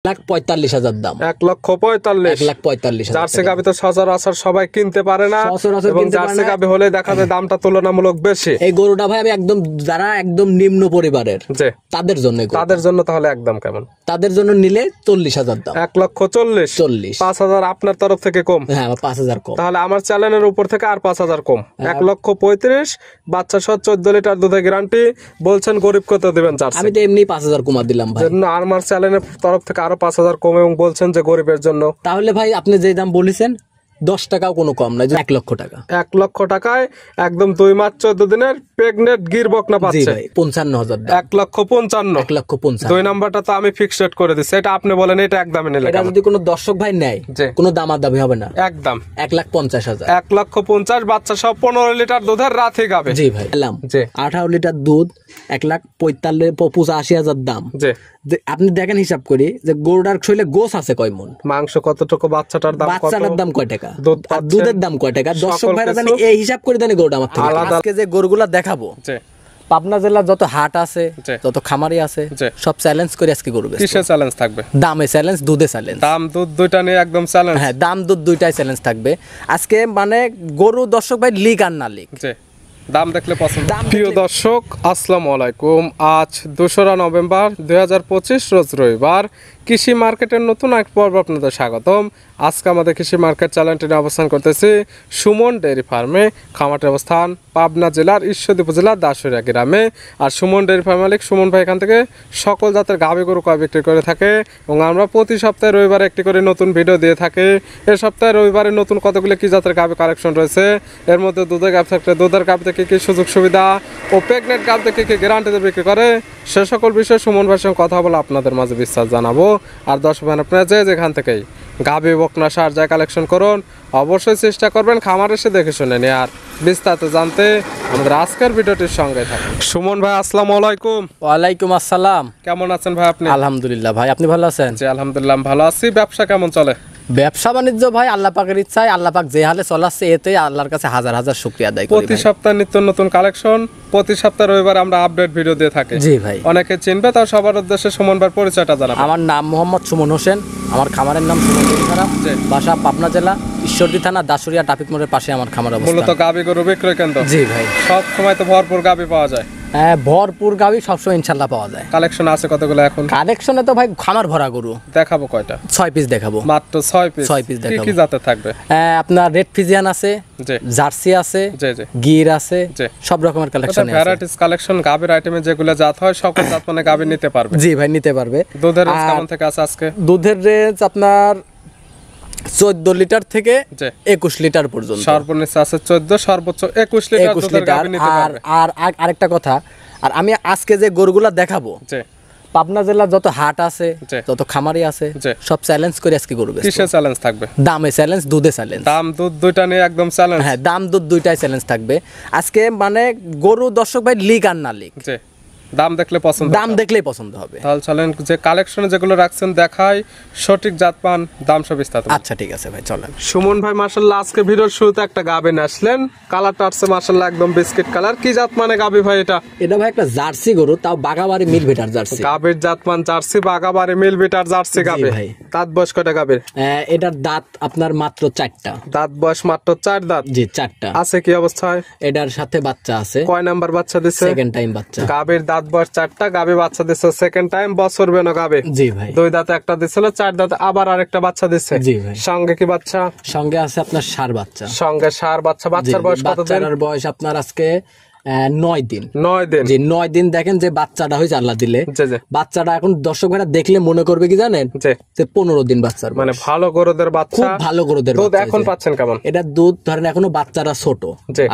1,45,000 দাম। 1,45,000। জার্সি গাভী তো সচরাচর সবাই কিনতে পারে না, এবং জার্সি গাভী হলে দেখা যায় দামটা তুলনামূলক বেশি। এই গরুটা ভাই আমি একদম যারা একদম নিম্ন পরিবারের তাদের জন্য তাহলে একদম কেমন? তাদের জন্য নিলে 40,000 দাম। 1,40,000। 5,000 আপনার তরফ থেকে কম? হ্যাঁ, 5,000 কম। তাহলে আমার চ্যানেলের উপর থেকে আর 5,000 কম। 1,35,000 বাচ্চা সহ 14 লিটার দুধের গ্যারান্টি বলছেন। গরিব কত দিবেন জার্সি? আমি তো এমনি 5,000 কমা দিলাম ভাই। আমার চ্যানেলের তরফ থেকে আরো 5,000 কম, এবং বলছেন যে গরিবের জন্য। তাহলে ভাই আপনি যে দাম বলেছেন 10 টাকাও কোনো কম নাই, 1 লক্ষ টাকা। 1 লক্ষ টাকায় একদম 2 মাস 14 দিনের প্রেগনেন্ট গির বকনা পাচ্ছে। 55,000 দাম। 1,55,000। 2 নাম্বারটা তো আমি ফিক্সড রেট করে দিচ্ছি। এটা আপনি বলেন এটা একদমই নিলে এটা যদি কোনো দর্শক ভাই নেয় কোনো দামাদামি হবে না, একদম 1,50,000। 1,50,000 বাচ্চা সব 15 লিটার দুধের রাতে গাবে। জি ভাই এলাম 18 লিটার দুধ 1,45,000 দাম। আপনি দেখেন হিসাব করি যে গরুটার শরীরে গোস আছে কয় মন, মাংস কতটুকু, বাচ্চাটার দাম কত, বাচ্চাটার দাম কয় টাকা, দুধের দাম কয় টাকা, দর্শক ভাইরা জানি এই হিসাব করে জানি গরুটা আমার থেকে। আজকে যে গরুগুলা দেখাবো পাবনা জেলার যত হাট আছে, যত খামারি আছে, সব চ্যালেঞ্জ করে আজকে গরু বেচবো। কিসে চ্যালেঞ্জ থাকবে? দামে চ্যালেঞ্জ, দুধে চ্যালেঞ্জ। দাম দুধ দুইটা নিয়ে একদম চ্যালেঞ্জ। হ্যাঁ, দাম দুধ দুইটাই চ্যালেঞ্জ থাকবে আজকে। মানে গরু দর্শক ভাই লিগ আর না লিগ, দাম দেখলে পছন্দ। প্রিয় দর্শক আসসালামু আলাইকুম। আজ 2রা নভেম্বর 2025 রোজ রবিবার। কৃষি মার্কেটের নতুন এক পর্ব আপনাদের স্বাগতম। আজকে আমাদের কৃষি মার্কেট চ্যানেলটি অবস্থান করতেছি সুমন ডেয়ারি ফার্মে। খামারটির অবস্থান পাবনা জেলার ঈশ্বরদী উপজেলার দাসুরিয়া গ্রামে। আর সুমন ডেয়ারি ফার্ম মালিক সুমন ভাই এখান থেকে সকল জাতের গাভী গরু ক্রয় বিক্রি করে থাকে, এবং আমরা প্রতি সপ্তাহে রবিবারে একটি করে নতুন ভিডিও দিয়ে থাকি। এর সপ্তাহে রবিবারে নতুন কতগুলো কি জাতের গাভী কালেকশন রয়েছে, এর মধ্যে দুধের গাভী থাকলে দুধের গাভী থেকে কি সুযোগ সুবিধা ও প্রেগনেন্ট গাভী থেকে কি গ্যারান্টিতে বিক্রি করে, সে সকল বিষয়ে সুমন ভাইয়ের সঙ্গে কথা বলে আপনাদের মাঝে বিস্তার জানাবো। আর দর্শক ভাই আপনারা যেখান থেকেই গাভী বকনা সার যায় কালেকশন করুন, অবশ্যই চেষ্টা করবেন খামার এসে দেখে শুনে নিয়ে। আর বিস্তারিত জানতে আমাদের আজকের ভিডিওটির সঙ্গে থাকুন। সুমন ভাই আসসালামু আলাইকুম। ওয়ালাইকুম আসসালাম। কেমন আছেন ভাই আপনি? আলহামদুলিল্লাহ ভাই, আপনি ভালো আছেন? জি আলহামদুলিল্লাহ ভালো আছি। ব্যবসা কেমন চলে? ব্যবসা বাণিজ্য ভাই আল্লাহ পাকের ইচ্ছায়, আল্লাহ পাক যে হালে চলাচ্ছে এতে আল্লাহর কাছে হাজার হাজার শুকরিয়া আদায় করি। প্রতি সপ্তাহে নিত্য নতুন কালেকশন, প্রতি সপ্তাহে রবিবার আমরা আপডেট ভিডিও দিয়ে থাকি। জি ভাই, অনেকে চিনবে, তাও সবার উদ্দেশ্যে সুমন ভাইয়ের পরিচয়টা জানাবেন। আমার নাম মোহাম্মদ সুমন হোসেন, আমার খামারের নাম সুমন ডেয়ারি ফার্ম, বাসা পাবনা জেলা ঈশ্বরদী থানা দাসুরিয়া ট্রাফিক মোড়ের পাশে আমার খামার অবস্থান। মূলত গাভী গরু বিক্রয় কেন্দ্র। জি ভাই, সব সময় তো ভরপুর গাভী পাওয়া যায়। হ্যাঁ, ভরপুর গাভী সবসময় ইনশাল্লাহ পাওয়া যায়। কালেকশন আছে কতগুলো এখন? কালেকশনে তো ভাই খামার ভরা গরু। দেখাবো কয়টা? 6 পিস দেখাবো। মাত্র 6 পিস? 6 পিস দেখাবো। কি জাতের থাকবে? আপনার রেড ফিজিয়ান আছে, জার্সি আছে, গির আছে, সব রকমের কালেকশন আছে। ভ্যারাইটিস কালেকশন গাভীর আইটেমে যেগুলো জাত হয় সকল জাত মানে গাভী নিতে পারবে। জি ভাই, নিতে পারবে। দুধের রেঞ্জ কেমন থেকে আছে আজকে? দুধের রেঞ্জ আপনার 14 লিটার থেকে 21 লিটার পর্যন্ত। সর্বনিম্ন আছে 14, সর্বোচ্চ 21 লিটার দুধের গাভী নিতে পারবে। আর আরেকটা কথা, আর আমি আজকে যে গরুগুলা দেখাবো পাবনা জেলার যত হাট আছে, যত খামারি আছে, সব চ্যালেঞ্জ করে আজকে গরু বেচবো। কিসে চ্যালেঞ্জ থাকবে? দামে চ্যালেঞ্জ, দুধে চ্যালেঞ্জ। দাম দুধ দুইটা নিয়ে একদম চ্যালেঞ্জ। হ্যাঁ, দাম দুধ দুইটাই চ্যালেঞ্জ থাকবে আজকে। মানে গরু দর্শক ভাই লিগ আর না লিগ, দাম দেখলে পছন্দ, দাম দেখলেই পছন্দ হবে। তাহলে চলেন যে কালেকশনে যেগুলো রাখছেন দেখাই, সঠিক জাত পান দাম সব বিস্তারিত। আচ্ছা ঠিক আছে ভাই, চলেন। সুমন ভাই মাশাআল্লাহ আজকে ভিডিওর শুরুতে একটা গাভী নিয়ে আসলেন, কালারটা আছে মাশাআল্লাহ একদম বিস্কিট কালার। কি জাত মানে গাভী ভাই এটা? এটা ভাই একটা জার্সি গরু, তাও বাগাবাড়ি মিল ভিটার জার্সি। গাভীর জাত মান জার্সি, বাগাবাড়ি মিল ভিটার জার্সি গাভী। দাঁত বয়স কয়টা গাভীর? এটার দাঁত আপনার মাত্র 4টা। দাঁত বয়স মাত্র 4 দাঁত? জি 4টা। আছে কি অবস্থায়? এটার সাথে বাচ্চা আছে। কয় নাম্বার বাচ্চা দিছে? সেকেন্ড টাইম বাচ্চা। গাভীর দাঁত বয়স 4টা, গাভী বাচ্চা দিছে সেকেন্ড টাইম, বছর বেনো গাভী। জি ভাই। 2 দাঁতে একটা দিছিল, 4 দাঁতে আবার আরেকটা বাচ্চা দিছে। জি ভাই। সঙ্গে কি বাচ্চা? সঙ্গে আছে আপনার ষাঁড় বাচ্চা। সঙ্গে ষাঁড় বাচ্চা। বাচ্চার বয়স কত দিন? বাচ্চার বয়স আপনার আজকে 9 দিন। 9 দিন? জি 9 দিন। দেখেন যে বাচ্চাটা হয়েছে আল্লাহ দিলে, বাচ্চাটা এখন দর্শক ভাইরা দেখলে মনে করবে কি জানেন, যে 15 দিন বাচ্চার, মানে ভালো গরুদের বাচ্চা, খুব ভালো গরুদের দুধ এখন পাচ্ছেন কেমন? এটা দুধ ধরেন এখনো বাচ্চারা ছোট,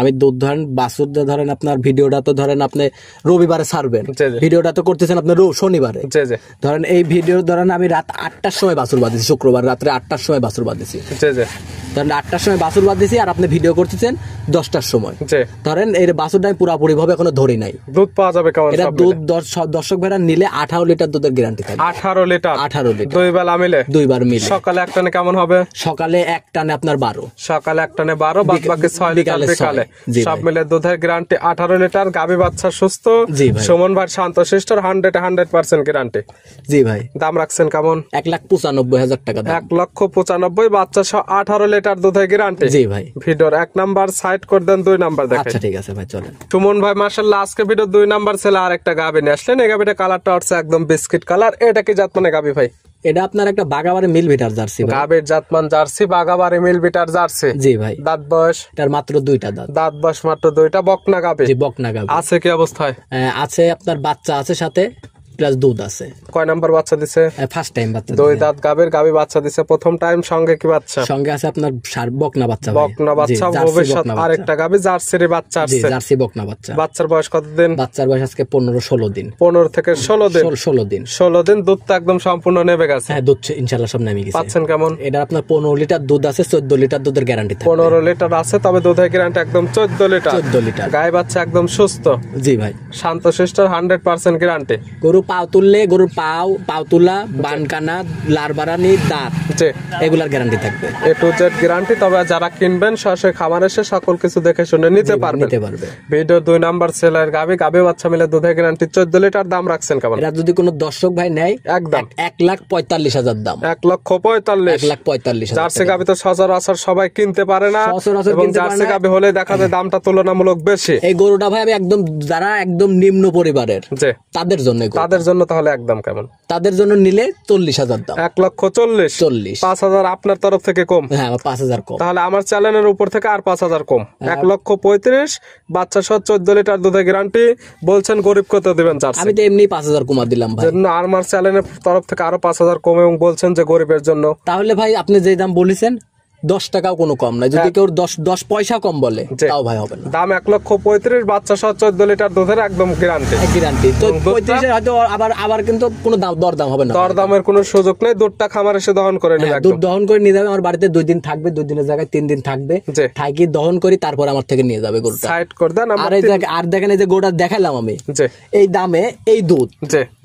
আমি দুধ ধরেন বাছুর ধরেন আপনার ভিডিওটা তো ধরেন আপনি রবিবারে ছাড়বেন, ভিডিওটা তো করতেছেন আপনি শনিবারে। ধরেন এই ভিডিও ধরেন আমি রাত 8টার সময় বাছুর বাঁধেছি, শুক্রবার রাত্রে 8টার সময় বাছুর বাঁধেছি। ধরেন 8টার সময় বাছুর বাঁধেছি, আর আপনি ভিডিও করতেছেন 10টার সময়। ধরেন এই বাছুরটা পুরোপুরি ভাবে এখনো ধরি নাই। দুধ পাওয়া যাবে কেমন? এটা দুধ দর্শক ভাইরা নিলে 18 লিটার দুধের গ্যারান্টি থাকে। 18 লিটার? 18 লিটার দুই বেলা মিলে? দুই বার মিলে। সকালে এক টানে কেমন হবে? সকালে এক টানে আপনার 12, সকালে এক টানে 12, বাদ বাকি 6 লিটার বিকালে। সব মিলে দুধের গ্যারান্টি 18 লিটার। গাভী বাচ্চা সুস্থ, সুমন ভাই শান্তশিষ্ট, 100% গ্যারান্টি। জি ভাই। দাম রাখছেন কেমন? 1,95,000 টাকা। 1,95,000, বাচ্চা সহ 18 লিটার দুধের গ্যারান্টি। জি ভাই। ভিডিওর 1 নাম্বার সাইড করে দেন, 2 নাম্বার দেখেন। আচ্ছা ঠিক আছে ভাই, চলেন। সুমন ভাই মাশাআল্লাহ আজকে ভিডিও 2 নাম্বার ছেলে আরেকটা গাভী নিয়ে আসলেন। এই গাভীটা কালারটা হচ্ছে একদম বিস্কিট কালার। এটা কি জাতমানের গাভী ভাই? এটা আপনার একটা বাগাবাড়ি মিল বিটার জার্সি। গাভীর জাতমান জার্সি, বাগাবাড়ি মিল বিটার জার্সি। জি ভাই। দাঁত বয়স? এটার মাত্র 2টা দাঁত। দাঁত বয়স মাত্র 2টা। বকনা গাভী? জি বকনা গাভী। আছে কি অবস্থায়? আছে আপনার বাচ্চা আছে সাথে, প্লাস দুধ আছে। কয় নাম্বার বাচ্চা দিছে? ফার্স্ট টাইম বাচ্চা। 2 দাঁত গাভী বাচ্চা দিছে প্রথম টাইম। সঙ্গে কি বাচ্চা? সঙ্গে আছে আপনার বকনা বাচ্চা। বকনা বাচ্চা, ভবিষ্যৎ আরেকটা গাভী জার্সির বাচ্চা আছে। জার্সি বকনা বাচ্চা। বাচ্চার বয়স কত দিন? বাচ্চার বয়স আজকে 15-16 দিন। 15 থেকে 16 দিন। 16 দিন। 16 দিন। দুধটা একদম সম্পূর্ণ নেমে গেছে। হ্যাঁ, দুধ ইনশাআল্লাহ সব নেমে গেছে। পাচ্ছেন কেমন? এটা আপনার 15 লিটার দুধ আছে, 14 লিটার দুধের গ্যারান্টি থাকে। 15 লিটার আছে, তবে দুধের গ্যারান্টি একদম 14 লিটার। 14 লিটার। গায়ে বাচ্চা একদম সুস্থ। জি ভাই। শান্তশিষ্ট, 100% গ্যারান্টি। গরু পাও তুললে, গরুর পাও তুলা, বানকানা, লারবারানি, দাঁত, এগুলার গ্যারান্টি থাকবে। A to Z guarantee. তবে যারা কিনবেন সরাসরি খামার এসে সকল কিছু দেখে শুনে নিতে পারবে। ভিডিও 2 নাম্বার সেলার গাভী বাচ্চা মিলে দুধের গ্যারান্টি 14 লিটার। দাম রাখছেন কেমন? এটা যদি কোনো দর্শক ভাই নেয়, একদম 1,45,000 দাম। 1,45,000। 1,45,000। জার্সি গাভী তো সচরাচর সবাই কিনতে পারে না, এবং জার্সি গাভী হলে দেখা যায় দামটা তুলনামূলক বেশি। এই গরুটা ভাই আমি একদম, যারা একদম নিম্ন পরিবারের তাদের জন্য তাহলে একদম কেমন? তাদের জন্য নিলে 40,000 দাম। 1,40,000। 5,000 আপনার তরফ থেকে কম? হ্যাঁ, 5,000 কম। তাহলে আমার চ্যানেলের উপর থেকে আর 5,000 কম। 1,35,000, বাচ্চা সহ 14 লিটার দুধের গ্যারান্টি। বলছেন গরিব কত দিবেন জার্সি? আমি তো এমনি 5,000 কমা দিলাম ভাই। আমার চ্যানেলের তরফ থেকে আরো 5,000 কম, এবং বলছেন যে গরিবের জন্য। তাহলে ভাই আপনি যে দাম বলেছেন 10 টাকাও কোনো কম নাই। যদি কেউ 10 পয়সা কম বলে তাও ভাই হবে না। দাম 1,35,000, বাচ্চা সহ 14 লিটার দুধের একদম গ্যারান্টি। তো 35 হয়তো আবার কিন্তু কোনো দরদাম হবে না। দরদামের কোনো সুযোগ নেই। দুধটা খামার এসে দহন করে নেবে। দুধ দহন করে নিয়ে যাবে আমার বাড়িতে। 2 দিন থাকবে, 2 দিনের জায়গায় 3 দিন থাকবে। থাকি দহন করি, তারপর আমার থেকে নিয়ে যাবে গরুটা। সাইড করে দেন। আর দেখেন এই যে গরুটা দেখালাম আমি, এই দামে এই দুধ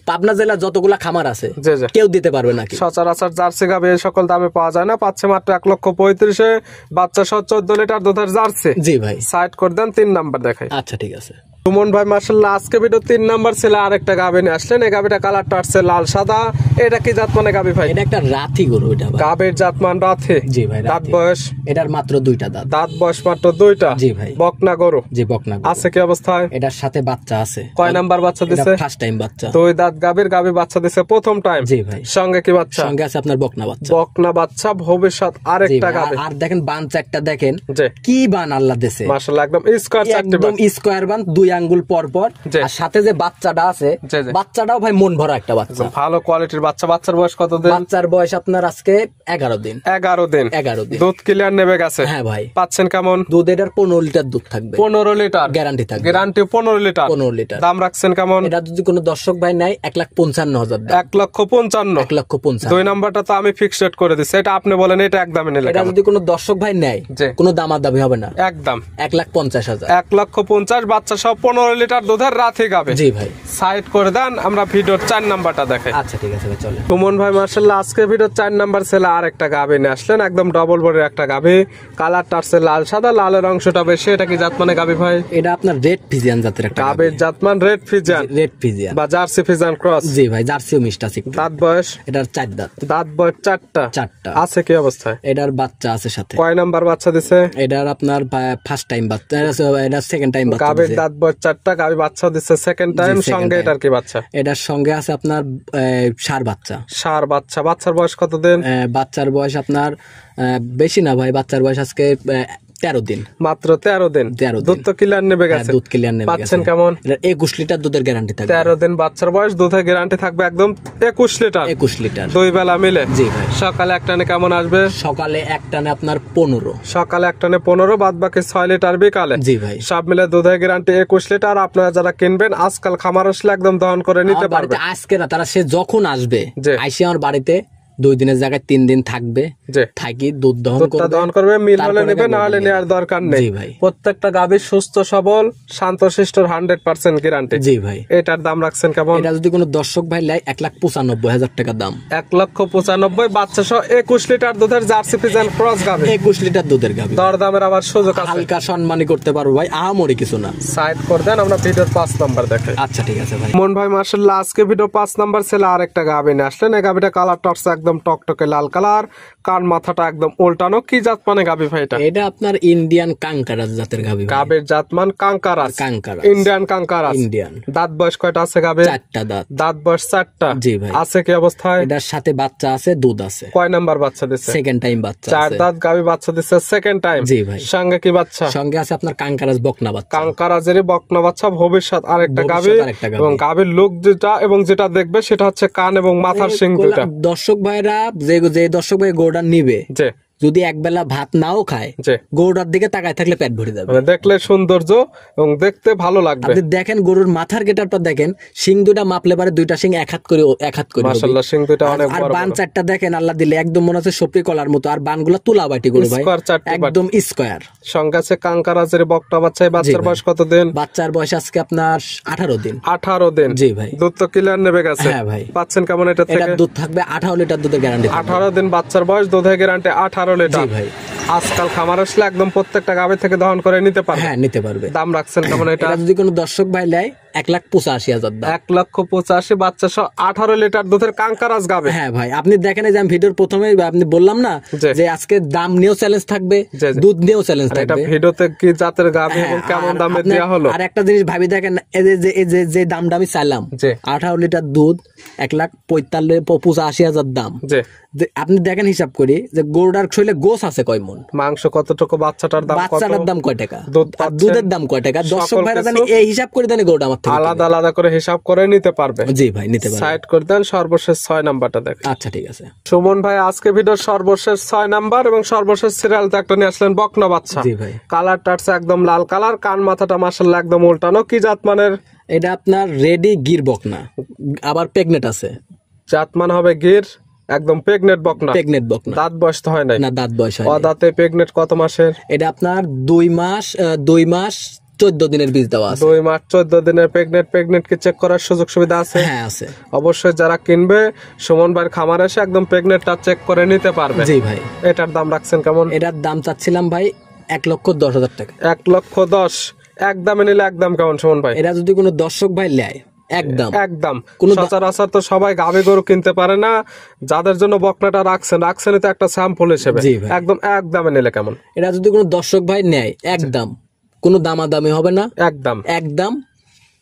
পাবনা জেলা যতগুলা খামার আছে কেউ দিতে পারবে না। সচরাচর জার্সি গাভী এই সকল দামে পাওয়া যায় না। পাচ্ছে মাত্র 1,35,000, বাচ্চা সহ 14 লিটার দুধের জার্সি। জি ভাই। সাইড করে দেন, 3 নাম্বার দেখাই। আচ্ছা ঠিক আছে। সুমন ভাই মাশাআল্লাহ আজকে ভিডিও 3 নাম্বার ছেলে আরেকটা গাভী নিয়ে আসলেন। এই গাভীটা কালারটা আসছে লাল সাদা। এটা কি জাতমানের গাভী ভাই? এটা একটা রাথি গরু। এটা গাভীর জাতমান রাথি? জি ভাই। দাঁত বয়স? এটার মাত্র 2টা দাঁত। দাঁত বয়স মাত্র 2টা? জি ভাই। বকনা গরু? জি বকনা গরু। আছে কি অবস্থায়? এটার সাথে বাচ্চা আছে। কয় নাম্বার বাচ্চা দিছে? ফার্স্ট টাইম বাচ্চা। 2 দাঁত গাভী বাচ্চা দিছে প্রথম টাইম? জি ভাই। সঙ্গে কি বাচ্চা? সঙ্গে আছে আপনার বকনা বাচ্চা। বকনা বাচ্চা, ভবিষ্যৎ আরেকটা গাভী। আর দেখেন বান চারটা দেখেন কি বান আল্লাহ দেশে। মাশাআল্লাহ একদম স্কয়ার চারটি, একদম স্কয়ার বান, 2 আঙ্গুল পর পর। আর সাথে যে বাচ্চাটা আছে, বাচ্চাটাও ভাই মন ভরা একটা বাচ্চা, ভালো কোয়ালিটির বাচ্চা। বাচ্চার বয়স কত দিন? বাচ্চার বয়স আপনার আজকে 11 দিন। 11 দিন। দুধ ক্লিয়ার নেবে গেছে? হ্যাঁ ভাই। পাচ্ছেন কেমন? দুধ এটার 15 লিটার দুধ থাকবে। 15 লিটার গ্যারান্টি থাকবে। Guarantee 15 litre. 15 লিটার। দাম রাখছেন কেমন? এটা যদি কোনো দর্শক ভাই নাই 1,55,000 দাম। 1,55,000। 1,55,000। 2 নাম্বারটা তো আমি ফিক্সড রেট করে দিছি। এটা আপনি বলেন এটা একদমই নিলে। এটা যদি কোনো দর্শক ভাই নেয় কোনো দামাদামি হবে না, একদম 1,50,000। 1,50,000, বাচ্চা সব 15 লিটার দুধের রাথি গাবে। জি ভাই। সাইড করে দেন, আমরা ভিডিওর 4 নাম্বারটা দেখাই। আচ্ছা ঠিক আছে ভাই, চলে। সুমন ভাই মাশাআল্লাহ আজকে ভিডিওর 4 নাম্বার ছেলে আরেকটা গাবে নিয়ে আসলেন। একদম ডবল বডির একটা গাবে। কালারটা আছে লাল সাদা, লালের অংশটা বেশি। এটা কি জাতমানের গাবে ভাই? এটা আপনার রেড ফিজিয়ান জাতের একটা গাবের জাতমান রেড ফিজিয়ান। রেড ফিজিয়ান বা জার্সি ফিজিয়ান ক্রস। জি ভাই, জার্সিও মিষ্টি আছে। দাঁত বয়স? এটার 4 দাঁত। দাঁত বয়স 4টা? 4টা। আছে কি অবস্থায়? এটার বাচ্চা আছে সাথে। কয় নাম্বার বাচ্চা দিছে? এটার আপনার ফার্স্ট টাইম বাচ্চা, এটা সেকেন্ড টাইম বাচ্চা। গাবের দাঁত বয়স 4টা, গাবি বাচ্চা দিছে সেকেন্ড টাইম। সঙ্গে এটার কি বাচ্চা? এটার সঙ্গে আছে আপনার ষাঁড় বাচ্চা। ষাঁড় বাচ্চা। বাচ্চার বয়স কত দিন? বাচ্চার বয়স আপনার বেশি না ভাই, বাচ্চার বয়স আজকে 13 দিন। মাত্র 13 দিন। দুধ তো ক্লিয়ার নেবে গেছে? দুধ ক্লিয়ার নেবে গেছে। পাচ্ছেন কেমন? 21 লিটার দুধের গ্যারান্টি থাকবে। 13 দিন বাচ্চার বয়স, দুধের গ্যারান্টি থাকবে একদম 21 লিটার। 21 লিটার 2 বেলা মিলে? জি ভাই। সকালে এক টানে কেমন আসবে? সকালে এক টানে আপনার 15। সকালে এক টানে 15, বাদ বাকি 6 লিটার বিকালে। জি ভাই। সব মিলে দুধের গ্যারান্টি 21 লিটার। আপনারা যারা কিনবেন আজকাল খামার আসলে একদম দহন করে নিতে পারবেন। আজকে না, তারা সে যখন আসবে আইসে আমার বাড়িতে 2 দিনের জায়গায় 3 দিন থাকবে, থাকি দুধ দহন করবে, মিল হলে নেবে, না হলে নেওয়ার দরকার নেই। প্রত্যেকটা গাভী সুস্থ সবল শান্তশিষ্ট 100% গ্যারান্টি। জি ভাই। এটার দাম রাখছেন কেমন? এটা যদি কোনো দর্শক ভাই লাই 1,95,000 টাকা দাম। 1,95,000 বাচ্চা সহ 21 লিটার দুধের জার্সি ফ্রিজিয়ান ক্রস গাভী, 21 লিটার দুধের গাভী। দরদামের আবার সুযোগ আছে, হালকা সম্মানী করতে পারবো ভাই, আহামরি কিছু না। সাইড করে দেন, আমরা ভিডিওর 5 নাম্বার দেখাই। আচ্ছা ঠিক আছে ভাই। মন ভাই মাশাআল্লাহ আজকে ভিডিও 5 নাম্বার ছেলে আরেকটা গাভী নিয়ে আসলেন। এই গাভীটা কালারটা হচ্ছে একদম টকটকে লাল কালার, কান মাথাটা একদম উল্টানো। কি জাত মানে গাভী ভাই এটা? এটা আপনার ইন্ডিয়ান কাঙ্কারাজ জাতের গাভী। গাভীর জাতমান কাঙ্কারাজ, ইন্ডিয়ান কাঙ্কারাজ। ইন্ডিয়ান। দাঁত বয়স কয়টা আছে গাভীর? 4টা দাঁত। দাঁত বয়স 4টা। জি ভাই। আছে কি অবস্থায়? এটার সাথে বাচ্চা আছে, দুধ আছে। কয় নাম্বার বাচ্চা দিচ্ছে? সেকেন্ড টাইম বাচ্চা আছে। 4 দাঁত গাভী বাচ্চা দিচ্ছে সেকেন্ড টাইম। জি ভাই। সঙ্গে কি বাচ্চা? সঙ্গে আছে আপনার কাঙ্কারাজ বকনা বাচ্চা। কাঙ্কারাজেরই বকনা বাচ্চা, ভবিষ্যৎ আরেকটা গাভী। এবং গাভীর লুক যেটা এবং যেটা দেখবে সেটা হচ্ছে কান এবং মাথার শিং দুটো। দর্শক ভাইরা যে দর্শক ভাই গরুটা নিবে, যদি একবেলা ভাত নাও খায়, গরুটার দিকে তাকায় থাকলে পেট ভরে যাবে। দেখলে সৌন্দর্য এবং দেখতে ভালো লাগবে। আপনি দেখেন গরুর মাথার গেটারটা দেখেন, শিং দুটা মাপলে পারে 2টা শিং এক হাত করে মাশাআল্লাহ শিং দুটো অনেক বড়। আর বান 4টা দেখেন আল্লাহ দিলে একদম মনে হচ্ছে সপরি কলার মতো, আর বানগুলো তুলা বাটি গরু ভাই, একদম স্কয়ার। সঙ্গে আছে কাঙ্কারাজের বকটা বাচ্চা। বাচ্চার বয়স কত দিন? বাচ্চার বয়স আজকে আপনার 18 দিন। 18 দিন। জি ভাই। দুধ তো ক্লিয়ার নেবে গেছে। হ্যাঁ ভাই। পাচ্ছেন কেমন এটা থেকে? এটা দুধ থাকবে 18 লিটার দুধের গ্যারান্টি। 18 দিন বাচ্চার বয়স, দুধের গ্যারান্টি 18 লিটার। জি ভাই। আজকাল খামার আসলে একদম প্রত্যেকটা গাভী থেকে দহন করে নিতে পারবে। হ্যাঁ নিতে পারবে। দাম রাখছেন কেমন এটা? এটা যদি কোনো দর্শক ভাই নেয় 1,85,000 দাম। 1,85,000 বাচ্চা সহ 18 লিটার দুধের কাঙ্কারাজ গাভী। হ্যাঁ ভাই, আপনি দেখেন যে আমি ভিডিওর প্রথমে আপনি বললাম না যে আজকে দাম নিয়েও চ্যালেঞ্জ থাকবে, দুধ নিয়েও চ্যালেঞ্জ থাকবে। এটা ভিডিওতে কি জাতের গাভী এবং কেমন দামে দেয়া হলো। আর একটা জিনিস ভাবি দেখেন, যে দামটা আমি চাইলাম 18 লিটার দুধ 1,85,000 দাম। আপনি দেখেন হিসাব করি যে গরুটার শরীরে গোস আছে কয় মন, মাংস কতটুকু, বাচ্চাটার দাম কত, বাচ্চাটার দাম কয় টাকা, দুধের দাম কয় টাকা, দর্শক ভাইরা জানি এই হিসাব করে দেন গরুটা আমার থেকে আলাদা আলাদা করে হিসাব করে নিতে পারবে। জি ভাই নিতে পারবে। সাইড করে দেন, সর্বশেষ 6 নাম্বারটা দেখেন। আচ্ছা ঠিক আছে। সুমন ভাই আজকে ভিডিওর সর্বশেষ 6 নাম্বার এবং সর্বশেষ সিরিয়ালতে একটা নিয়ে আসলেন বকনা বাচ্চা। জি ভাই। কালারটা আছে একদম লাল কালার, কান মাথাটা মাশাআল্লাহ একদম উল্টানো। কি জাত মানের? এটা আপনার রেডি গির বকনা, আবার প্রেগনেন্ট আছে। জাত মান হবে গির, একদম প্রেগনেন্ট বকনা। প্রেগনেন্ট বকনা। দাঁত বয়স তো হয় নাই? না দাঁত বয়স হয়। দাঁতে প্রেগনেন্ট কত মাসের? এটা আপনার 2 মাস 14 দিনের বীজ দেওয়া আছে। 2 মাস 14 দিনের প্রেগনেন্ট কি চেক করার সুযোগ সুবিধা আছে? হ্যাঁ আছে। অবশ্যই যারা কিনবে সুমন ভাইয়ের খামারে এসে একদম প্রেগনেন্টটা চেক করে নিতে পারবে। জি ভাই। এটার দাম রাখছেন কেমন? এটার দাম চাচ্ছিলাম ভাই 1,10,000 টাকা। 1,10,000 একদমে নিলে একদম কেমন সুমন ভাই? এটা যদি কোনো দর্শক ভাই নেয় একদম সচরাচর তো সবাই গাভী গরু কিনতে পারে না, যাদের জন্য বকনাটা রাখছেন তো একটা স্যাম্পল হিসেবে। একদম একদমে নিলে কেমন? এটা যদি কোনো দর্শক ভাই নেয় একদম কোনো দামাদামি হবে না, একদম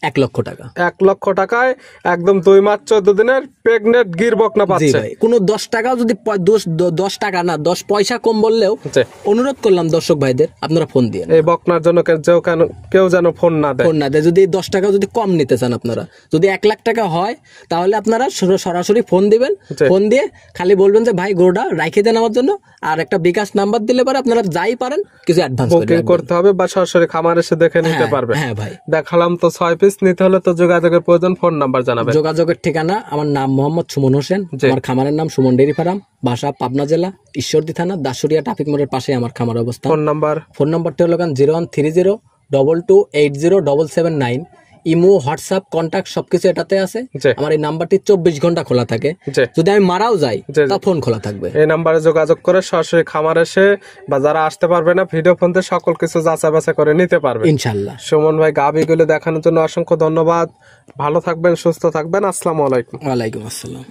1 লক্ষ টাকা। 1 লক্ষ টাকায় একদম 2 মাস 14 দিনের প্রেগনেন্ট গির বকনা পাচ্ছে। কোনো 10 টাকাও যদি 10 টাকা না 10 পয়সা কম বললেও অনুরোধ করলাম দর্শক ভাইদের আপনারা ফোন দিয়ে এই বকনার জন্য কেউ যেন ফোন না দেয়। যদি 10 টাকা যদি কম নিতে চান, আপনারা যদি 1 লাখ টাকা হয় তাহলে আপনারা সরাসরি ফোন দিবেন। ফোন দিয়ে খালি বলবেন যে ভাই গরুটা রাখে দেন আমার জন্য, আর একটা বিকাশ নাম্বার দিলে পরে আপনারা যাই পারেন কিছু অ্যাডভান্স করতে হবে বা সরাসরি খামার এসে দেখে নিতে পারবে। হ্যাঁ ভাই। দেখালাম তো 6 পিস নিতে হলে তো যোগাযোগের প্রয়োজন, ফোন নাম্বার জানাবেন। যোগাযোগের ঠিকানা আমার নাম মোহাম্মদ সুমন হোসেন, আমার খামারের নাম সুমন ডেইরি ফার্ম, বাসা পাবনা জেলা ঈশ্বরদী থানা দাসুরিয়া ট্রাফিক মোড়ের পাশে আমার খামার অবস্থান। ফোন নাম্বারটি হলো 013022807779। ইমো, হোয়াটসঅ্যাপ, কন্টাক্ট সবকিছু এটাতে আছে। আমার এই নাম্বারটি 24 ঘন্টা খোলা থাকে, যদি আমি মারাও যাই তা ফোন খোলা থাকবে। এই নাম্বারে যোগাযোগ করে সরাসরি খামার এসে বা যারা আসতে পারবে না ভিডিও ফোনতে সকল কিছু যাচাই বাছাই করে নিতে পারবে ইনশাআল্লাহ। সুমন ভাই গাভীগুলো দেখানোর জন্য অসংখ্য ধন্যবাদ। ভালো থাকবেন, সুস্থ থাকবেন। আসসালামু আলাইকুম। ওয়ালাইকুম আসসালাম।